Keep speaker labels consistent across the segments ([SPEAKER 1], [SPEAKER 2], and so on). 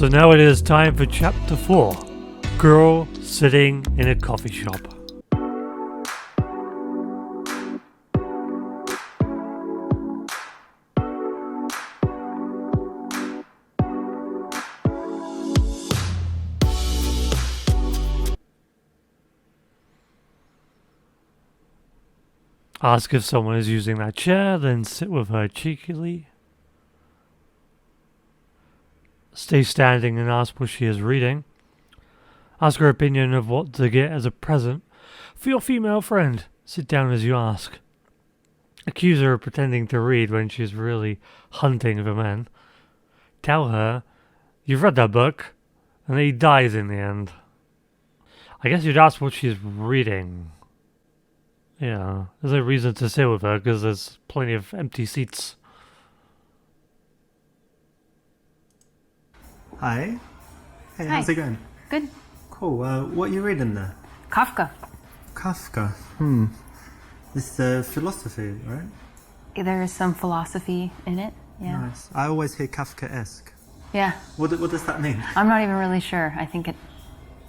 [SPEAKER 1] So now it is time for chapter 4. Girl sitting in a coffee shop. Ask if someone is using that chair, then sit with her cheekily. Stay standing and ask what she is reading. Ask her opinion of what to get as a present for your female friend. Sit down as you ask. Accuse her of pretending to read when she is really hunting for men. Tell her you've read that book and that he dies in the end. I guess you'd ask what she's reading. Yeah, there's no reason to sit with her because there's plenty of empty seats.
[SPEAKER 2] Hi. Hey,
[SPEAKER 3] Hi.
[SPEAKER 2] How's it going?
[SPEAKER 3] Good.
[SPEAKER 2] Cool. What are you reading there?
[SPEAKER 3] Kafka.
[SPEAKER 2] Kafka. This philosophy, right?
[SPEAKER 3] There is some philosophy in it. Yeah.
[SPEAKER 2] Nice. I always hear Kafka-esque.
[SPEAKER 3] Yeah.
[SPEAKER 2] What does that mean?
[SPEAKER 3] I'm not even really sure. I think it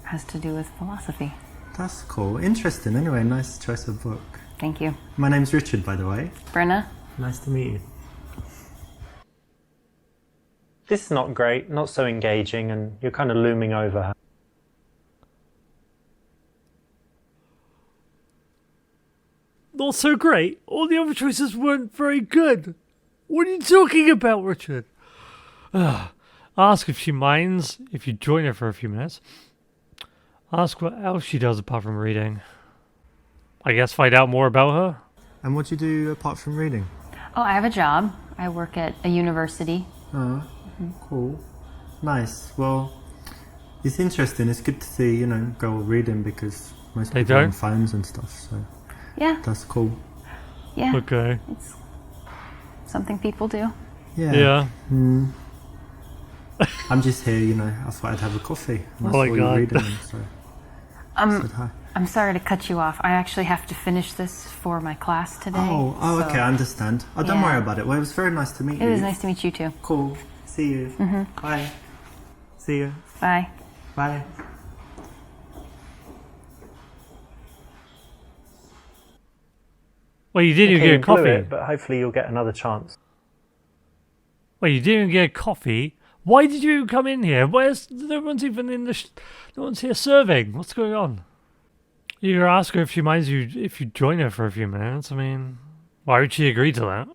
[SPEAKER 3] has to do with philosophy.
[SPEAKER 2] That's cool. Interesting. Anyway, nice choice of book.
[SPEAKER 3] Thank you.
[SPEAKER 2] My name's Richard, by the way.
[SPEAKER 3] Brenna?
[SPEAKER 2] Nice to meet you.
[SPEAKER 4] This is not great, not so engaging, and you're kind of looming over her.
[SPEAKER 1] Not so great. All the other choices weren't very good. What are you talking about, Richard? Ask if she minds if you join her for a few minutes. Ask what else she does apart from reading. I guess find out more about her.
[SPEAKER 2] And what do you do apart from reading?
[SPEAKER 3] Oh, I have a job. I work at a university.
[SPEAKER 2] Oh, cool. Nice. Well, it's interesting. It's good to see, girl reading because most
[SPEAKER 1] They
[SPEAKER 2] people are on
[SPEAKER 1] don't?
[SPEAKER 2] phones and stuff, so
[SPEAKER 3] Yeah.
[SPEAKER 2] that's cool.
[SPEAKER 3] Yeah.
[SPEAKER 1] Okay.
[SPEAKER 3] It's something people do.
[SPEAKER 1] Yeah.
[SPEAKER 2] I'm just here, I thought I'd have a coffee. And I
[SPEAKER 1] Oh
[SPEAKER 2] saw
[SPEAKER 1] my
[SPEAKER 2] you
[SPEAKER 1] God.
[SPEAKER 2] reading them, so I said hi.
[SPEAKER 3] I'm sorry to cut you off. I actually have to finish this for my class today.
[SPEAKER 2] Oh,
[SPEAKER 3] so
[SPEAKER 2] okay, I understand. Oh, don't
[SPEAKER 3] Yeah.
[SPEAKER 2] worry about it. Well, it was very nice to meet you.
[SPEAKER 3] It was nice to meet you too.
[SPEAKER 2] Cool. See you. Bye. See you.
[SPEAKER 3] Bye.
[SPEAKER 2] Bye.
[SPEAKER 1] Well, you didn't
[SPEAKER 4] Okay,
[SPEAKER 1] even
[SPEAKER 4] you
[SPEAKER 1] get
[SPEAKER 4] blew
[SPEAKER 1] coffee.
[SPEAKER 4] it, but hopefully you'll get another chance.
[SPEAKER 1] Well, you didn't get coffee. Why did you come in here? Where's no one's even in the? No one's here serving. What's going on? You could ask her if she minds you if you join her for a few minutes. I mean, why would she agree to that?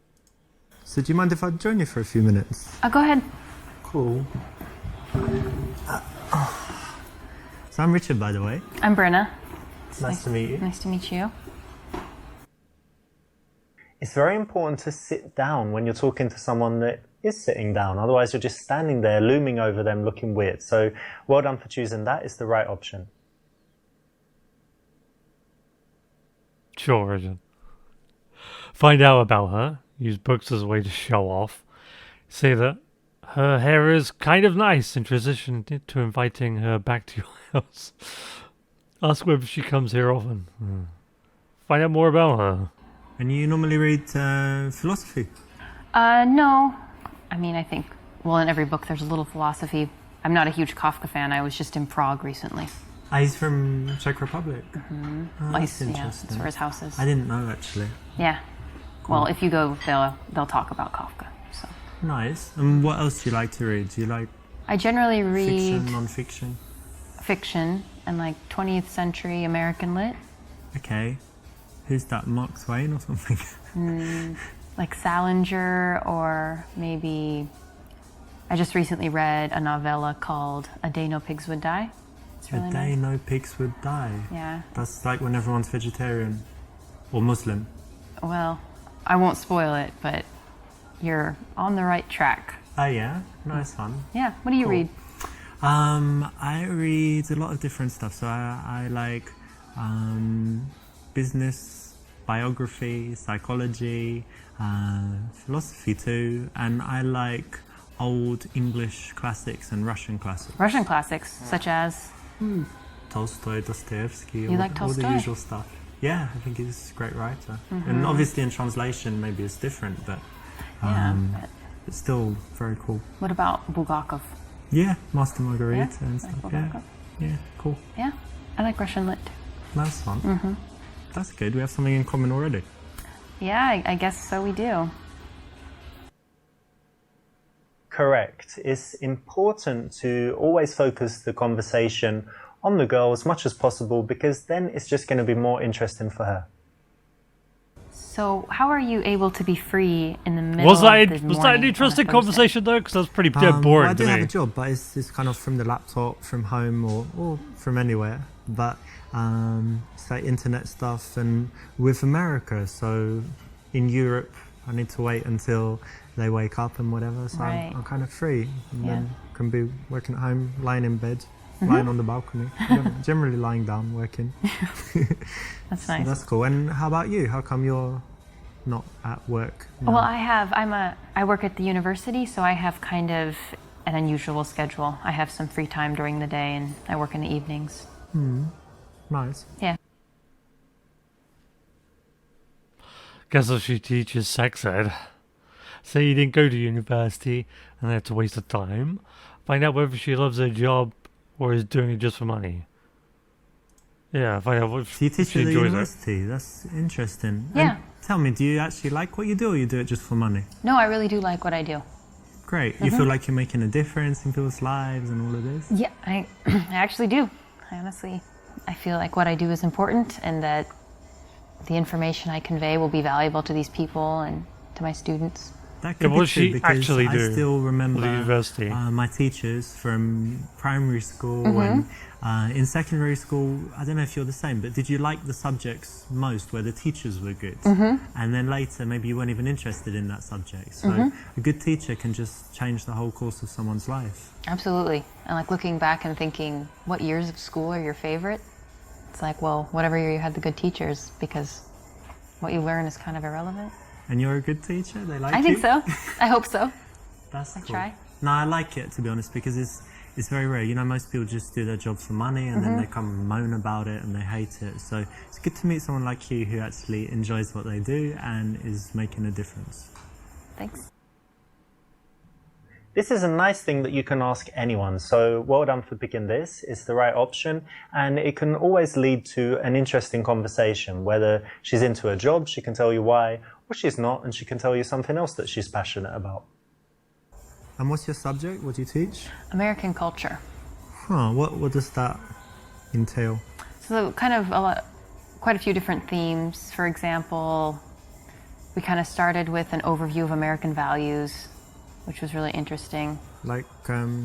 [SPEAKER 2] So do you mind if I join you for a few minutes?
[SPEAKER 3] Go ahead.
[SPEAKER 2] Cool. So I'm Richard, by the way.
[SPEAKER 3] I'm Brenna.
[SPEAKER 2] Nice to meet you.
[SPEAKER 3] Nice to meet you.
[SPEAKER 4] It's very important to sit down when you're talking to someone that is sitting down. Otherwise, you're just standing there, looming over them, looking weird. So well done for choosing that. It's the right option.
[SPEAKER 1] Sure, Richard. Find out about her. Use books as a way to show off. Say that her hair is kind of nice and transition to inviting her back to your house. Ask whether she comes here often. Find out more about her.
[SPEAKER 2] And you normally read philosophy?
[SPEAKER 3] No. I mean, I think, in every book there's a little philosophy. I'm not a huge Kafka fan. I was just in Prague recently.
[SPEAKER 2] He's from Czech Republic. Oh, that's
[SPEAKER 3] Yeah,
[SPEAKER 2] interesting.
[SPEAKER 3] that's where his house is.
[SPEAKER 2] I didn't know, actually.
[SPEAKER 3] Yeah. Well, if you go, they'll talk about Kafka. So
[SPEAKER 2] Nice. And what else do you like to read? Do you like
[SPEAKER 3] I generally read
[SPEAKER 2] fiction, non-fiction?
[SPEAKER 3] fiction and like 20th century American lit,
[SPEAKER 2] Okay. Who's that, Mark Twain or something?
[SPEAKER 3] like Salinger, or maybe I just recently read a novella called A Day No Pigs Would Die. It's really
[SPEAKER 2] A Day
[SPEAKER 3] nice.
[SPEAKER 2] No Pigs Would Die.
[SPEAKER 3] Yeah.
[SPEAKER 2] That's like when everyone's vegetarian or Muslim.
[SPEAKER 3] Well, I won't spoil it, but you're on the right track.
[SPEAKER 2] Oh yeah, nice one.
[SPEAKER 3] Yeah. What do you
[SPEAKER 2] Cool.
[SPEAKER 3] read?
[SPEAKER 2] I read a lot of different stuff. So I like business, biography, psychology, philosophy too, and I like old English classics and Russian classics.
[SPEAKER 3] Russian classics, such as
[SPEAKER 2] Tolstoy, Dostoevsky,
[SPEAKER 3] You like
[SPEAKER 2] all the
[SPEAKER 3] Tolstoy?
[SPEAKER 2] usual stuff. Yeah, I think he's a great writer. And obviously in translation maybe it's different, but
[SPEAKER 3] yeah.
[SPEAKER 2] it's still very cool.
[SPEAKER 3] What about Bulgakov?
[SPEAKER 2] Yeah, Master Margarita
[SPEAKER 3] Yeah?
[SPEAKER 2] and stuff.
[SPEAKER 3] Like
[SPEAKER 2] Yeah,
[SPEAKER 3] Vodka?
[SPEAKER 2] yeah, cool.
[SPEAKER 3] Yeah, I like Russian lit.
[SPEAKER 2] That's fun. That's good. We have something in common already.
[SPEAKER 3] Yeah, I guess so we do.
[SPEAKER 4] Correct. It's important to always focus the conversation on the girl as much as possible, because then it's just going to be more interesting for her.
[SPEAKER 3] So how are you able to be free in the middle
[SPEAKER 1] Was
[SPEAKER 3] of the
[SPEAKER 1] that
[SPEAKER 3] morning
[SPEAKER 1] was that an
[SPEAKER 3] on a
[SPEAKER 1] interesting
[SPEAKER 3] Thursday?
[SPEAKER 1] conversation though? Because that's pretty dead
[SPEAKER 2] Well,
[SPEAKER 1] boring
[SPEAKER 2] I do
[SPEAKER 1] to
[SPEAKER 2] have
[SPEAKER 1] me.
[SPEAKER 2] a job, but it's kind of from the laptop, from home, or from anywhere. But it's like internet stuff, and with America, so in Europe, I need to wait until they wake up and whatever. So
[SPEAKER 3] Right.
[SPEAKER 2] I'm kind of free, and
[SPEAKER 3] Yeah.
[SPEAKER 2] then can be working at home, lying in bed, lying on the balcony, generally lying down, working.
[SPEAKER 3] That's
[SPEAKER 2] So
[SPEAKER 3] nice.
[SPEAKER 2] that's cool. And how about you? How come you're not at work now?
[SPEAKER 3] Well, I work at the university, so I have kind of an unusual schedule. I have some free time during the day, and I work in the evenings.
[SPEAKER 2] Nice.
[SPEAKER 3] Yeah.
[SPEAKER 1] Guess what she teaches sex ed. Say you didn't go to university and have to waste the time. Find out whether she loves her job or is doing it just for money. Yeah, find out if
[SPEAKER 2] So you teach
[SPEAKER 1] she
[SPEAKER 2] at the
[SPEAKER 1] enjoys it.
[SPEAKER 2] university. That's interesting.
[SPEAKER 3] Yeah.
[SPEAKER 2] And tell me, do you actually like what you do, or you do it just for money?
[SPEAKER 3] No, I really do like what I do.
[SPEAKER 2] Great. You feel like you're making a difference in people's lives and all of this?
[SPEAKER 3] Yeah, I actually do. I feel like what I do is important, and that the information I convey will be valuable to these people and to my students.
[SPEAKER 2] That could
[SPEAKER 1] Yeah,
[SPEAKER 2] be
[SPEAKER 1] what
[SPEAKER 2] true,
[SPEAKER 1] she
[SPEAKER 2] because
[SPEAKER 1] actually
[SPEAKER 2] I
[SPEAKER 1] do
[SPEAKER 2] still remember
[SPEAKER 1] for the university.
[SPEAKER 2] my teachers from primary school and in secondary school. I don't know if you're the same, but did you like the subjects most where the teachers were good? And then later, maybe you weren't even interested in that subject. So a good teacher can just change the whole course of someone's life.
[SPEAKER 3] Absolutely. And like looking back and thinking, what years of school are your favorite? It's like, well, whatever year you had the good teachers, because what you learn is kind of irrelevant.
[SPEAKER 2] And you're a good teacher? They like you?
[SPEAKER 3] I think so. I hope so.
[SPEAKER 2] That's cool.
[SPEAKER 3] try.
[SPEAKER 2] No, I like it, to be honest, because it's very rare. You know, most people just do their job for money, and then they come and moan about it and they hate it. So it's good to meet someone like you who actually enjoys what they do and is making a difference.
[SPEAKER 3] Thanks.
[SPEAKER 4] This is a nice thing that you can ask anyone, so well done for picking this. It's the right option, and it can always lead to an interesting conversation. Whether she's into her job, she can tell you why, or she's not, and she can tell you something else that she's passionate about.
[SPEAKER 2] And what's your subject? What do you teach?
[SPEAKER 3] American culture.
[SPEAKER 2] Huh, what does that entail?
[SPEAKER 3] So kind of quite a few different themes. For example, we kind of started with an overview of American values, which was really interesting.
[SPEAKER 2] Like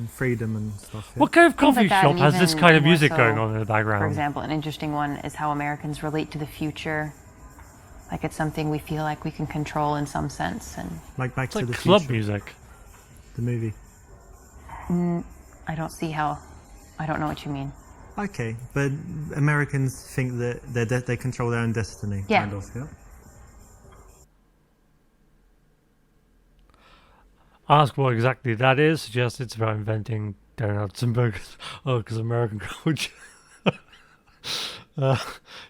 [SPEAKER 2] freedom and stuff. Yeah?
[SPEAKER 1] What kind of
[SPEAKER 3] Things
[SPEAKER 1] coffee
[SPEAKER 3] like that,
[SPEAKER 1] shop
[SPEAKER 3] and
[SPEAKER 1] has this
[SPEAKER 3] even
[SPEAKER 1] kind of
[SPEAKER 3] more
[SPEAKER 1] music
[SPEAKER 3] so,
[SPEAKER 1] going on in the background?
[SPEAKER 3] For example, an interesting one is how Americans relate to the future. Like it's something we feel like we can control in some sense. And
[SPEAKER 2] Like Back
[SPEAKER 1] It's
[SPEAKER 2] to
[SPEAKER 1] like
[SPEAKER 2] the
[SPEAKER 1] club
[SPEAKER 2] Future,
[SPEAKER 1] music.
[SPEAKER 2] the movie.
[SPEAKER 3] I don't know what you mean.
[SPEAKER 2] Okay, but Americans think that they control their own destiny.
[SPEAKER 3] Yeah.
[SPEAKER 2] Kind of, yeah.
[SPEAKER 1] Ask what exactly that is. Suggest it's about inventing donuts and burgers. Oh, because American culture.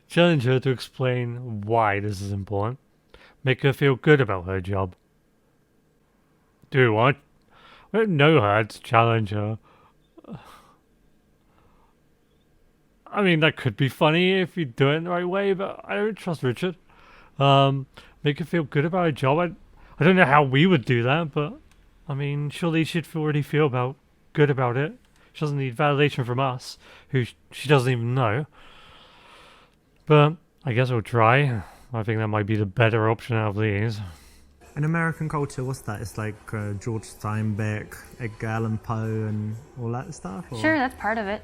[SPEAKER 1] Challenge her to explain why this is important. Make her feel good about her job. Do what? We don't know her to challenge her. I mean, that could be funny if you do it in the right way, but I don't trust Richard. Make her feel good about her job. I don't know how we would do that, but I mean, surely she'd already feel good about it. She doesn't need validation from us, who she doesn't even know. But I guess we'll try. I think that might be the better option out of these.
[SPEAKER 2] And American culture, what's that? It's like George Steinbeck, Edgar Allan Poe, and all that stuff? Or?
[SPEAKER 3] Sure, that's part of it.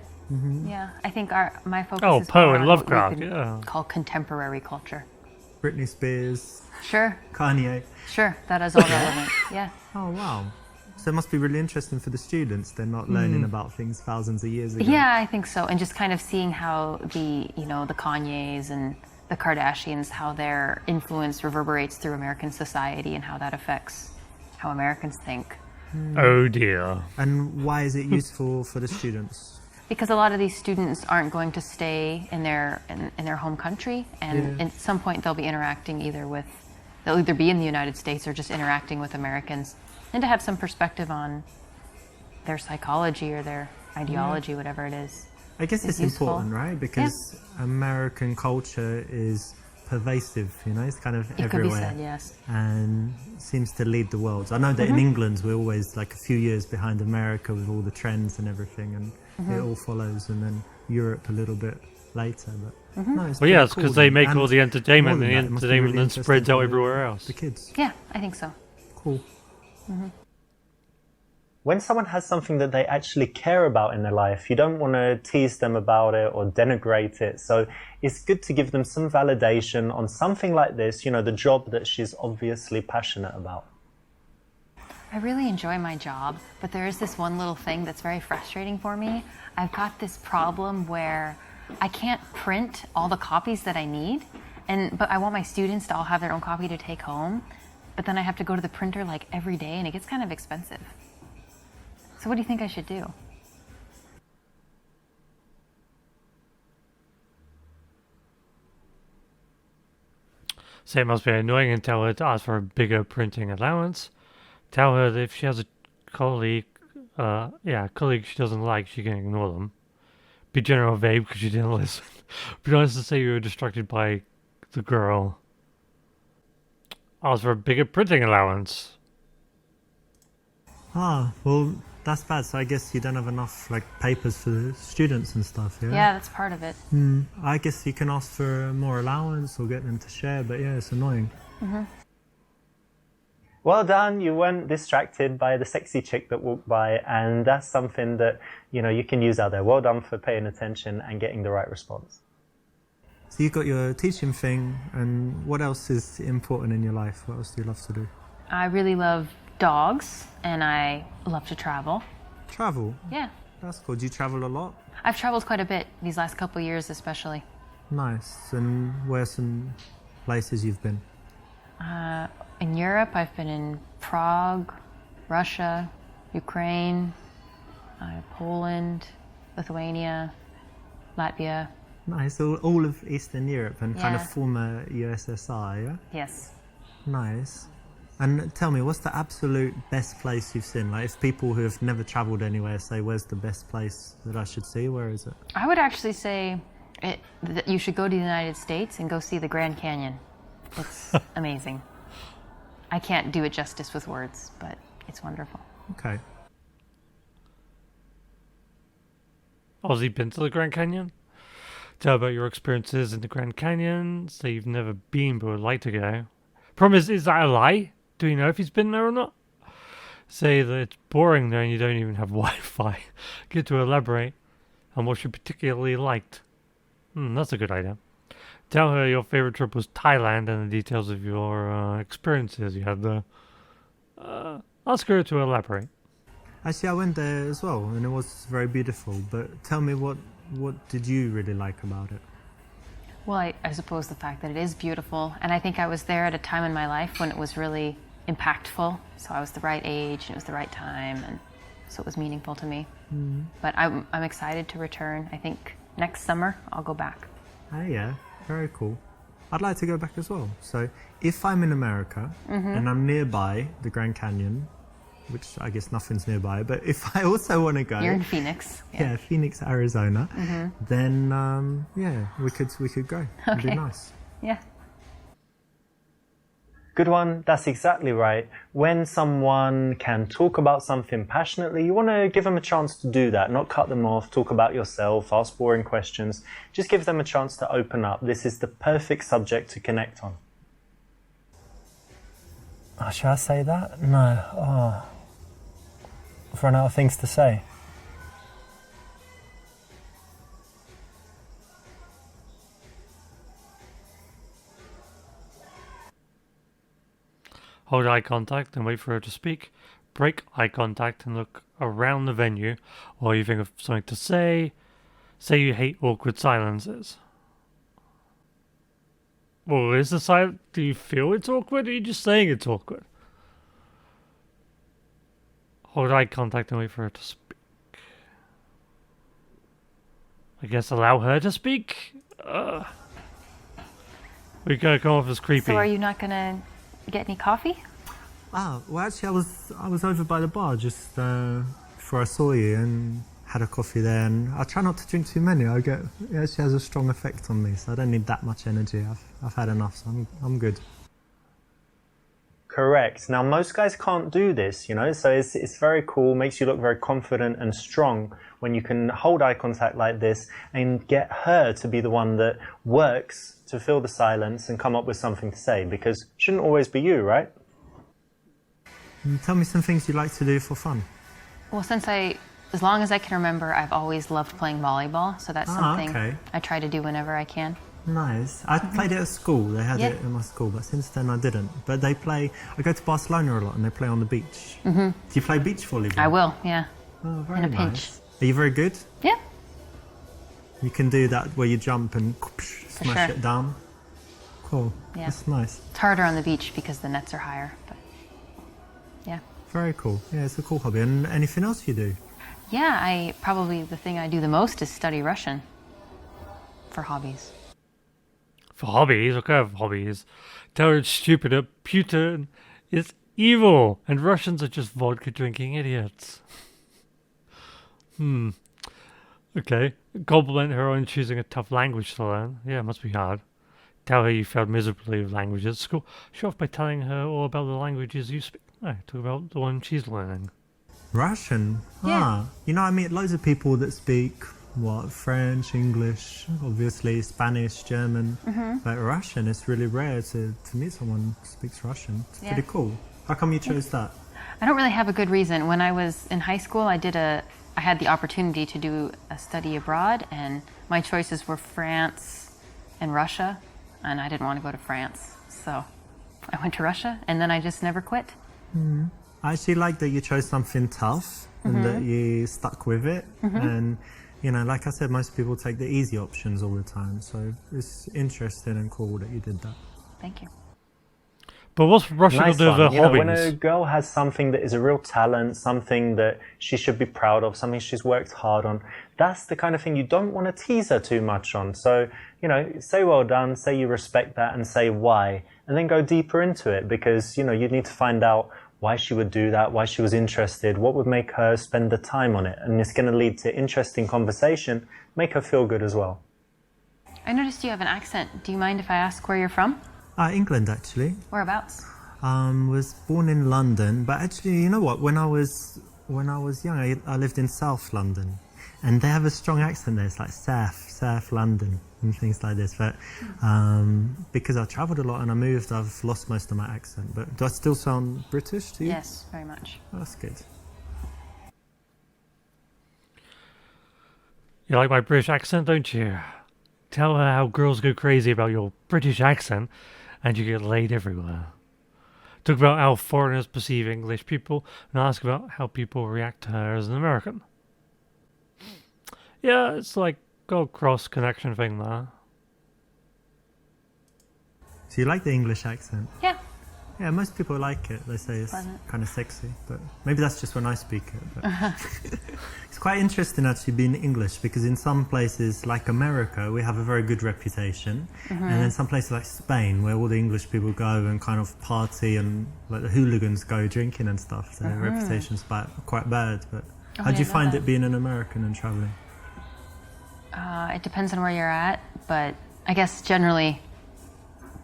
[SPEAKER 3] Yeah, I think my focus
[SPEAKER 1] Oh,
[SPEAKER 3] is
[SPEAKER 1] Poe
[SPEAKER 3] more
[SPEAKER 1] and
[SPEAKER 3] on what we
[SPEAKER 1] Lovecraft,
[SPEAKER 3] could
[SPEAKER 1] yeah.
[SPEAKER 3] call contemporary culture.
[SPEAKER 2] Britney Spears,
[SPEAKER 3] Sure,
[SPEAKER 2] Kanye.
[SPEAKER 3] sure, that is all relevant. Yeah.
[SPEAKER 2] Oh, wow. So it must be really interesting for the students. They're not learning about things thousands of years ago.
[SPEAKER 3] Yeah, I think so. And just kind of seeing how the Kanyes and the Kardashians, how their influence reverberates through American society and how that affects how Americans think.
[SPEAKER 1] Oh dear.
[SPEAKER 2] And why is it useful for the students?
[SPEAKER 3] Because a lot of these students aren't going to stay in their home country, and
[SPEAKER 2] Yeah.
[SPEAKER 3] at some point they'll be interacting they'll either be in the United States or just interacting with Americans, and to have some perspective on their psychology or their ideology, whatever it is.
[SPEAKER 2] I guess it's
[SPEAKER 3] useful.
[SPEAKER 2] important, right? Because American culture is pervasive, you know, it's kind of
[SPEAKER 3] It
[SPEAKER 2] everywhere.
[SPEAKER 3] could be said, yes.
[SPEAKER 2] And seems to lead the world. I know that in England we're always like a few years behind America with all the trends and everything, and it all follows, and then Europe a little bit later. But no, it's
[SPEAKER 1] Well, yeah,
[SPEAKER 2] pretty
[SPEAKER 1] it's because
[SPEAKER 2] cool
[SPEAKER 1] they
[SPEAKER 2] then.
[SPEAKER 1] make
[SPEAKER 2] And
[SPEAKER 1] all the entertainment,
[SPEAKER 2] more
[SPEAKER 1] and the
[SPEAKER 2] than that, it must be
[SPEAKER 1] entertainment
[SPEAKER 2] really
[SPEAKER 1] then spreads
[SPEAKER 2] interesting
[SPEAKER 1] out
[SPEAKER 2] for
[SPEAKER 1] everywhere else.
[SPEAKER 2] the kids.
[SPEAKER 3] Yeah, I think so.
[SPEAKER 2] Cool.
[SPEAKER 4] When someone has something that they actually care about in their life, you don't want to tease them about it or denigrate it. So it's good to give them some validation on something like this, you know, the job that she's obviously passionate about.
[SPEAKER 3] I really enjoy my job, but there is this one little thing that's very frustrating for me. I've got this problem where I can't print all the copies that I need, but I want my students to all have their own copy to take home, but then I have to go to the printer like every day, and it gets kind of expensive. So what do you think I should do?
[SPEAKER 1] Say it must be annoying and tell her to ask for a bigger printing allowance. Tell her that if she has a colleague, colleague she doesn't like, she can ignore them. Be general vague because she didn't listen. Be honest to say you were distracted by the girl. Ask for a bigger printing allowance.
[SPEAKER 2] Ah, well, that's bad. So I guess you don't have enough like papers for the students and stuff, yeah?
[SPEAKER 3] Yeah, that's part of it.
[SPEAKER 2] I guess you can ask for more allowance or get them to share, but yeah, it's annoying.
[SPEAKER 4] Well done, you weren't distracted by the sexy chick that walked by, and that's something that, you know, you can use out there. Well done for paying attention and getting the right response.
[SPEAKER 2] So you've got your teaching thing, and what else is important in your life? What else do you love to do?
[SPEAKER 3] I really love dogs, and I love to travel.
[SPEAKER 2] Travel?
[SPEAKER 3] Yeah.
[SPEAKER 2] That's cool. Do you travel a lot?
[SPEAKER 3] I've traveled quite a bit these last couple of years especially.
[SPEAKER 2] Nice. And where's some places you've been?
[SPEAKER 3] In Europe, I've been in Prague, Russia, Ukraine, Poland, Lithuania, Latvia.
[SPEAKER 2] Nice. All of Eastern Europe and kind of
[SPEAKER 3] Yeah.
[SPEAKER 2] former USSR, yeah?
[SPEAKER 3] Yes.
[SPEAKER 2] Nice. And tell me, what's the absolute best place you've seen? Like, if people who have never travelled anywhere say, where's the best place that I should see, where is it?
[SPEAKER 3] I would actually say that you should go to the United States and go see the Grand Canyon. It's amazing. I can't do it justice with words, but it's wonderful.
[SPEAKER 2] Okay.
[SPEAKER 1] Oh, has he been to the Grand Canyon? Tell about your experiences in the Grand Canyon. Say you've never been but would like to go. Problem is that a lie? Do you know if he's been there or not? Say that it's boring there and you don't even have Wi-Fi. Get to elaborate on what you particularly liked. That's a good idea. Tell her your favorite trip was Thailand and the details of your experiences you had there. Ask her to elaborate.
[SPEAKER 2] Actually, I went there as well, and it was very beautiful. But tell me, what did you really like about it?
[SPEAKER 3] Well, I suppose the fact that it is beautiful, and I think I was there at a time in my life when it was really impactful. So I was the right age, and it was the right time, and so it was meaningful to me. But I'm excited to return. I think next summer I'll go back.
[SPEAKER 2] Oh yeah, very cool. I'd like to go back as well. So if I'm in America and I'm nearby the Grand Canyon, which I guess nothing's nearby, but if I also want to go,
[SPEAKER 3] You're in Phoenix.
[SPEAKER 2] yeah, Phoenix, Arizona, then we could go. It'd be
[SPEAKER 3] Okay.
[SPEAKER 2] nice.
[SPEAKER 3] Yeah.
[SPEAKER 4] Good one, that's exactly right. When someone can talk about something passionately, you want to give them a chance to do that, not cut them off, talk about yourself, ask boring questions. Just give them a chance to open up. This is the perfect subject to connect on. Oh, should I say that? No. Oh. I've run out of things to say.
[SPEAKER 1] Hold eye contact and wait for her to speak. Break eye contact and look around the venue while you think of something to say. Say you hate awkward silences. Well, is the silence... Do you feel it's awkward or are you just saying it's awkward? Hold eye contact and wait for her to speak. I guess allow her to speak? We're going to come off as creepy.
[SPEAKER 3] So are you not going to get any coffee?
[SPEAKER 2] Ah, well, actually, I was over by the bar just before I saw you and had a coffee there, and I try not to drink too many. It actually has a strong effect on me, so I don't need that much energy. I've had enough, so I'm good.
[SPEAKER 4] Correct. Now, most guys can't do this, you know, so it's very cool, makes you look very confident and strong when you can hold eye contact like this and get her to be the one that works to fill the silence and come up with something to say, because it shouldn't always be you, right?
[SPEAKER 2] Tell me some things you like to do for fun.
[SPEAKER 3] Well, as long as I can remember, I've always loved playing volleyball, so that's something I try to do whenever I can.
[SPEAKER 2] Nice. I played it at school. They had it in my school, but since then I didn't. But I go to Barcelona a lot and they play on the beach. Do you play beach volleyball?
[SPEAKER 3] I will, yeah.
[SPEAKER 2] Oh, very
[SPEAKER 3] in a
[SPEAKER 2] nice.
[SPEAKER 3] pinch.
[SPEAKER 2] Are you very good?
[SPEAKER 3] Yeah.
[SPEAKER 2] You can do that where you jump and smash it down? Cool.
[SPEAKER 3] Yeah.
[SPEAKER 2] That's nice.
[SPEAKER 3] It's harder on the beach because the nets are higher, but yeah.
[SPEAKER 2] Very cool. Yeah, it's a cool hobby. And anything else you do?
[SPEAKER 3] Yeah, probably the thing I do the most is study Russian for hobbies.
[SPEAKER 1] For hobbies? What kind of hobbies? Tell her it's stupid that Putin is evil and Russians are just vodka drinking idiots. Okay. Compliment her on choosing a tough language to learn. Yeah, it must be hard. Tell her you failed miserably with languages at school. Show off by telling her all about the languages you speak. No, talk about the one she's learning.
[SPEAKER 2] Russian?
[SPEAKER 3] Yeah.
[SPEAKER 2] You know, I meet loads of people that speak, French, English, obviously, Spanish, German. But Russian, it's really rare to meet someone who speaks Russian. It's pretty cool. How come you chose that?
[SPEAKER 3] I don't really have a good reason. When I was in high school, I had the opportunity to do a study abroad, and my choices were France and Russia, and I didn't want to go to France. So I went to Russia, and then I just never quit.
[SPEAKER 2] I actually like that you chose something tough and that you stuck with it. And, you know, like I said, most people take the easy options all the time. So it's interesting and cool that you did that.
[SPEAKER 3] Thank you.
[SPEAKER 1] But what's Russia going to do with her
[SPEAKER 4] You know,
[SPEAKER 1] hobbies?
[SPEAKER 4] when a girl has something that is a real talent, something that she should be proud of, something she's worked hard on, that's the kind of thing you don't want to tease her too much on. So, you know, say well done, say you respect that, and say why, and then go deeper into it, because, you know, you need to find out why she would do that, why she was interested, what would make her spend the time on it. And it's going to lead to interesting conversation, make her feel good as well.
[SPEAKER 3] I noticed you have an accent. Do you mind if I ask where you're from?
[SPEAKER 2] England, actually.
[SPEAKER 3] Whereabouts?
[SPEAKER 2] Was born in London, but actually, you know what? When I was young, I lived in South London, and they have a strong accent there. It's like South London and things like this. But because I travelled a lot and I moved, I've lost most of my accent. But do I still sound British to you?
[SPEAKER 3] Yes, very much.
[SPEAKER 2] Oh, that's good.
[SPEAKER 1] You like my British accent, don't you? Tell her how girls go crazy about your British accent and you get laid everywhere. Talk about how foreigners perceive English people and ask about how people react to her as an American. Yeah, it's like a cross-connection thing there.
[SPEAKER 2] So you like the English accent?
[SPEAKER 3] Yeah.
[SPEAKER 2] Yeah, most people like it. They say it's
[SPEAKER 3] Pleasant.
[SPEAKER 2] kind of sexy, but maybe that's just when I speak it. But it's quite interesting actually being English, because in some places like America, we have a very good reputation. And then some places like Spain, where all the English people go and kind of party and like the hooligans go drinking and stuff. So their reputation's quite bad. But how do you find it being an American and traveling?
[SPEAKER 3] It depends on where you're at, but I guess generally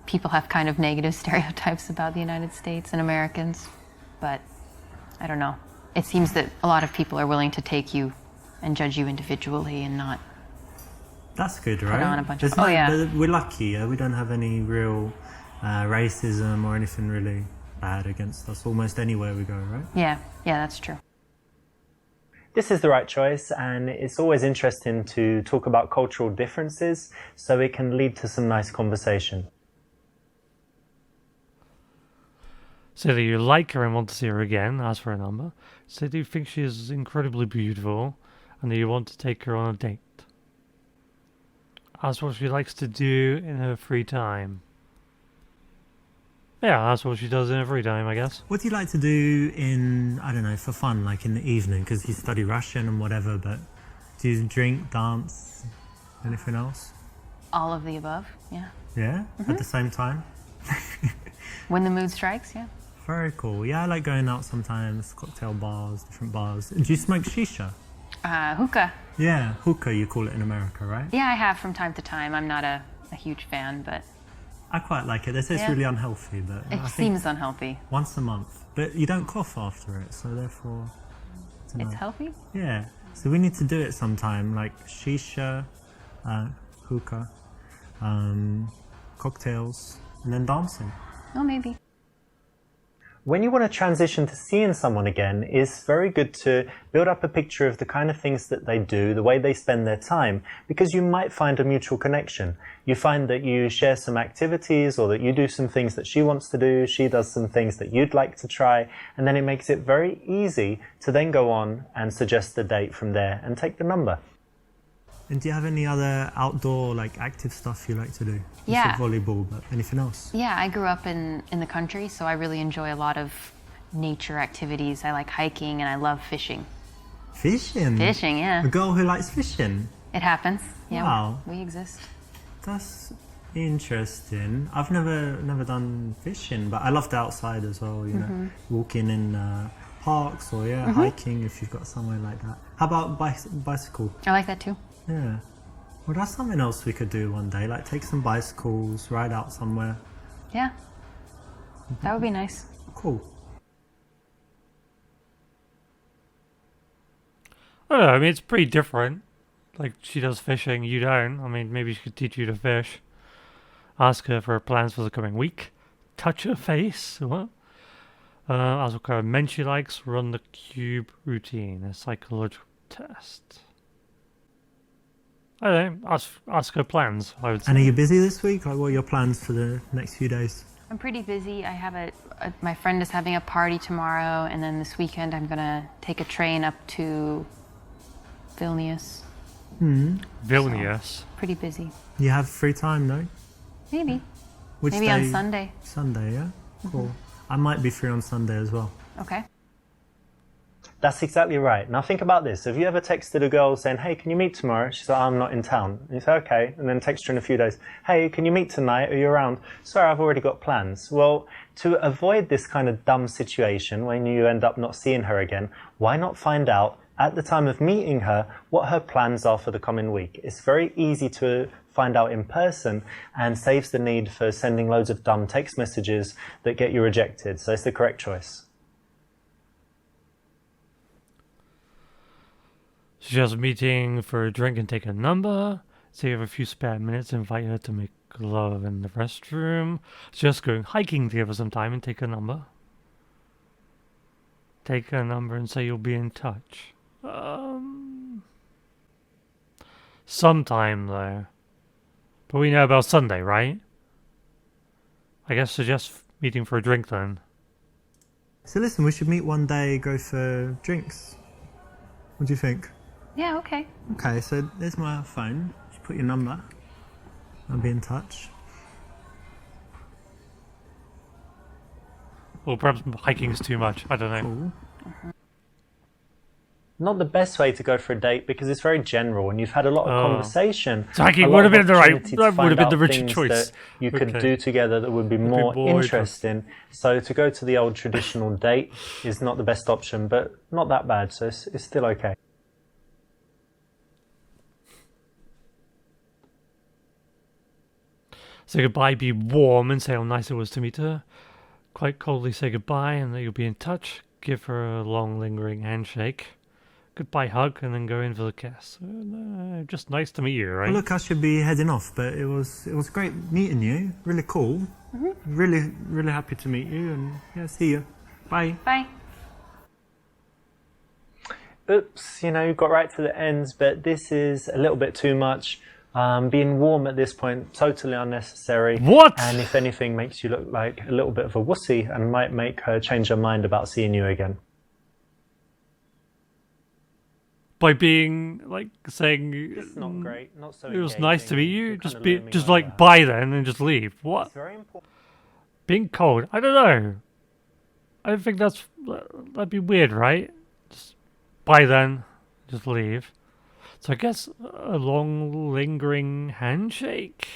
[SPEAKER 3] people have kind of negative stereotypes about the United States and Americans, but I don't know. It seems that a lot of people are willing to take you and judge you individually and not.
[SPEAKER 2] That's good, right?
[SPEAKER 3] on a bunch of-
[SPEAKER 2] We're lucky, yeah? We don't have any real racism or anything really bad against us almost anywhere we go, right?
[SPEAKER 3] Yeah, that's true.
[SPEAKER 4] This is the right choice, and it's always interesting to talk about cultural differences so it can lead to some nice conversation.
[SPEAKER 1] Say that you like her and want to see her again, ask for a number. Say that you think she is incredibly beautiful and that you want to take her on a date. Ask what she likes to do in her free time. Yeah, that's what she does in her free time, I guess.
[SPEAKER 2] What do you like to do in, I don't know, for fun, like in the evening? Because you study Russian and whatever, but do you drink, dance, anything else?
[SPEAKER 3] All of the above, yeah.
[SPEAKER 2] Yeah? At the same time?
[SPEAKER 3] When the mood strikes, yeah.
[SPEAKER 2] very cool. Yeah, I like going out sometimes, cocktail bars, different bars. Do you smoke shisha?
[SPEAKER 3] Hookah.
[SPEAKER 2] Yeah, hookah you call it in America, right?
[SPEAKER 3] Yeah, I have from time to time. I'm not a huge fan, but
[SPEAKER 2] I quite like it. They say it's
[SPEAKER 3] Yeah.
[SPEAKER 2] really unhealthy, but
[SPEAKER 3] it
[SPEAKER 2] I think
[SPEAKER 3] seems unhealthy.
[SPEAKER 2] once a month. But you don't cough after it, so therefore, I don't
[SPEAKER 3] It's
[SPEAKER 2] know.
[SPEAKER 3] healthy?
[SPEAKER 2] Yeah, so we need to do it sometime, like shisha, hookah, cocktails, and then dancing.
[SPEAKER 3] Oh, maybe.
[SPEAKER 4] When you want to transition to seeing someone again, it's very good to build up a picture of the kind of things that they do, the way they spend their time, because you might find a mutual connection. You find that you share some activities, or that you do some things that she wants to do, she does some things that you'd like to try, and then it makes it very easy to then go on and suggest the date from there and take the number.
[SPEAKER 2] And do you have any other outdoor, like, active stuff you like to do? You
[SPEAKER 3] Yeah.
[SPEAKER 2] said volleyball, but anything else?
[SPEAKER 3] Yeah, I grew up in the country, so I really enjoy a lot of nature activities. I like hiking and I love fishing.
[SPEAKER 2] Fishing?
[SPEAKER 3] Fishing, yeah.
[SPEAKER 2] A girl who likes fishing?
[SPEAKER 3] It happens. Yeah,
[SPEAKER 2] Wow.
[SPEAKER 3] we exist.
[SPEAKER 2] That's interesting. I've never done fishing, but I love the outside as well, you know, walking in parks or hiking if you've got somewhere like that. How about bicycle?
[SPEAKER 3] I like that too.
[SPEAKER 2] Yeah. Well, that's something else we could do one day, like take some bicycles, ride out somewhere.
[SPEAKER 3] Yeah. That would be nice.
[SPEAKER 2] Cool.
[SPEAKER 1] I don't know, I mean, it's pretty different. Like, she does fishing, you don't. I mean, maybe she could teach you to fish. Ask her for her plans for the coming week. Touch her face. What? Ask what kind of men she likes. Run the cube routine. A psychological test. I don't know. Ask her plans, I would say.
[SPEAKER 2] And are you busy this week? Like, what are your plans for the next few days?
[SPEAKER 3] I'm pretty busy. I have my friend is having a party tomorrow, and then this weekend I'm gonna take a train up to Vilnius.
[SPEAKER 1] Vilnius.
[SPEAKER 3] Pretty busy.
[SPEAKER 2] You have free time, no?
[SPEAKER 3] Maybe.
[SPEAKER 2] Which
[SPEAKER 3] Maybe
[SPEAKER 2] day?
[SPEAKER 3] on Sunday.
[SPEAKER 2] Sunday, yeah? Cool. I might be free on Sunday as well.
[SPEAKER 3] Okay.
[SPEAKER 4] That's exactly right. Now think about this. Have you ever texted a girl saying, hey, can you meet tomorrow? She's like, I'm not in town. And you say, okay. And then text her in a few days, hey, can you meet tonight? Are you around? Sorry, I've already got plans. Well, to avoid this kind of dumb situation when you end up not seeing her again, why not find out at the time of meeting her what her plans are for the coming week? It's very easy to find out in person and saves the need for sending loads of dumb text messages that get you rejected. So it's the correct choice.
[SPEAKER 1] Suggest a meeting for a drink and take a number. Say you have a few spare minutes, invite her to make love in the restroom. Suggest going hiking together sometime and take a number. Take a number and say you'll be in touch. Sometime though. But we know about Sunday, right? I guess suggest meeting for a drink then.
[SPEAKER 2] So listen, we should meet one day, go for drinks. What do you think?
[SPEAKER 3] Yeah, okay.
[SPEAKER 2] Okay, so there's my phone. Just put your number. I'll be in touch.
[SPEAKER 1] Or perhaps hiking's too much. I don't know.
[SPEAKER 2] Cool.
[SPEAKER 4] Not the best way to go for a date because it's very general and you've had a lot of conversation.
[SPEAKER 1] So hiking
[SPEAKER 4] a
[SPEAKER 1] would
[SPEAKER 4] lot
[SPEAKER 1] have
[SPEAKER 4] of
[SPEAKER 1] been the right.
[SPEAKER 4] opportunity to
[SPEAKER 1] That would
[SPEAKER 4] find
[SPEAKER 1] have been the
[SPEAKER 4] out
[SPEAKER 1] Richard
[SPEAKER 4] things
[SPEAKER 1] choice.
[SPEAKER 4] that you could
[SPEAKER 1] Okay.
[SPEAKER 4] do together that would be more
[SPEAKER 1] more
[SPEAKER 4] interesting. So to go to the old traditional date is not the best option, but not that bad. So it's still okay.
[SPEAKER 1] Say goodbye, be warm, and say how nice it was to meet her. Quite coldly say goodbye, and that you'll be in touch. Give her a long, lingering handshake. Goodbye hug, and then go in for the kiss. Just nice to meet you, right?
[SPEAKER 2] Well, look, I should be heading off, but it was great meeting you. Really cool. Really happy to meet you, and yeah, see you. Bye.
[SPEAKER 3] Bye.
[SPEAKER 4] Oops, you got right to the ends, but this is a little bit too much. Being warm at this point, totally unnecessary.
[SPEAKER 1] What?
[SPEAKER 4] And if anything, makes you look like a little bit of a wussy and might make her change her mind about seeing you again.
[SPEAKER 1] By being like saying
[SPEAKER 4] It's not great, not so
[SPEAKER 1] it was nice to meet
[SPEAKER 4] engaging.
[SPEAKER 1] you.
[SPEAKER 4] You're
[SPEAKER 1] Just
[SPEAKER 4] kinda
[SPEAKER 1] be,
[SPEAKER 4] looming
[SPEAKER 1] just
[SPEAKER 4] over
[SPEAKER 1] like
[SPEAKER 4] her.
[SPEAKER 1] bye then and just leave. What?
[SPEAKER 4] It's very important.
[SPEAKER 1] Being cold? I don't know. I don't think that'd be weird, right? Just bye then, just leave. So I guess a long, lingering handshake.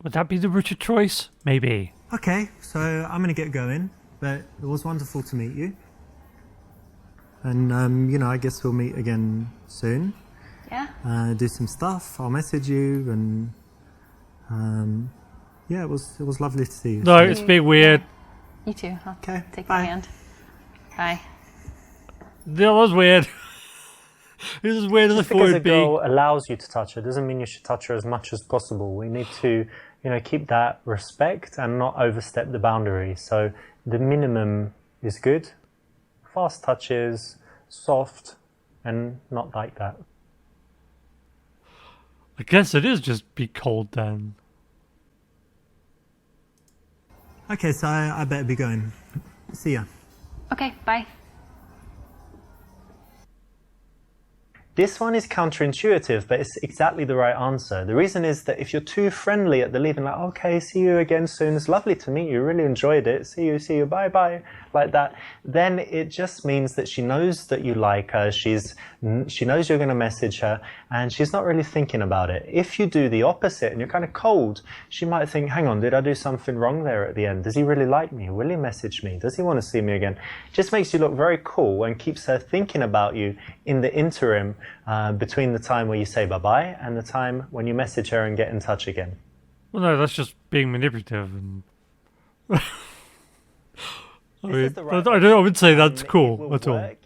[SPEAKER 1] Would that be the Richard choice? Maybe.
[SPEAKER 2] Okay, so I'm gonna get going. But it was wonderful to meet you. And, I guess we'll meet again soon.
[SPEAKER 3] Yeah.
[SPEAKER 2] Do some stuff. I'll message you and, it was lovely to see you.
[SPEAKER 1] No, it's a bit weird.
[SPEAKER 3] You too. I'll
[SPEAKER 2] Okay,
[SPEAKER 3] take
[SPEAKER 2] bye.
[SPEAKER 3] your hand. Bye.
[SPEAKER 1] That was weird. This is weird as I
[SPEAKER 4] Just
[SPEAKER 1] thought
[SPEAKER 4] because a
[SPEAKER 1] it'd be.
[SPEAKER 4] girl allows you to touch her doesn't mean you should touch her as much as possible. We need to, keep that respect and not overstep the boundary. So the minimum is good. Fast touches, soft, and not like that.
[SPEAKER 1] I guess it is just be cold then.
[SPEAKER 2] Okay, so I better be going. See ya.
[SPEAKER 3] Okay, bye.
[SPEAKER 4] This one is counterintuitive, but it's exactly the right answer. The reason is that if you're too friendly at the leave and like, okay, see you again soon, it's lovely to meet you, really enjoyed it, see you, bye bye, like that, then it just means that she knows that you like her, she knows you're going to message her, and she's not really thinking about it. If you do the opposite and you're kind of cold, she might think, hang on, did I do something wrong there at the end? Does he really like me? Will he message me? Does he want to see me again? It just makes you look very cool and keeps her thinking about you in the interim between the time where you say bye-bye and the time when you message her and get in touch again.
[SPEAKER 1] Well, no, that's just being manipulative. And I
[SPEAKER 4] This is the right
[SPEAKER 1] I wouldn't say
[SPEAKER 4] option,
[SPEAKER 1] that's
[SPEAKER 4] it
[SPEAKER 1] cool
[SPEAKER 4] will
[SPEAKER 1] at all.
[SPEAKER 4] work.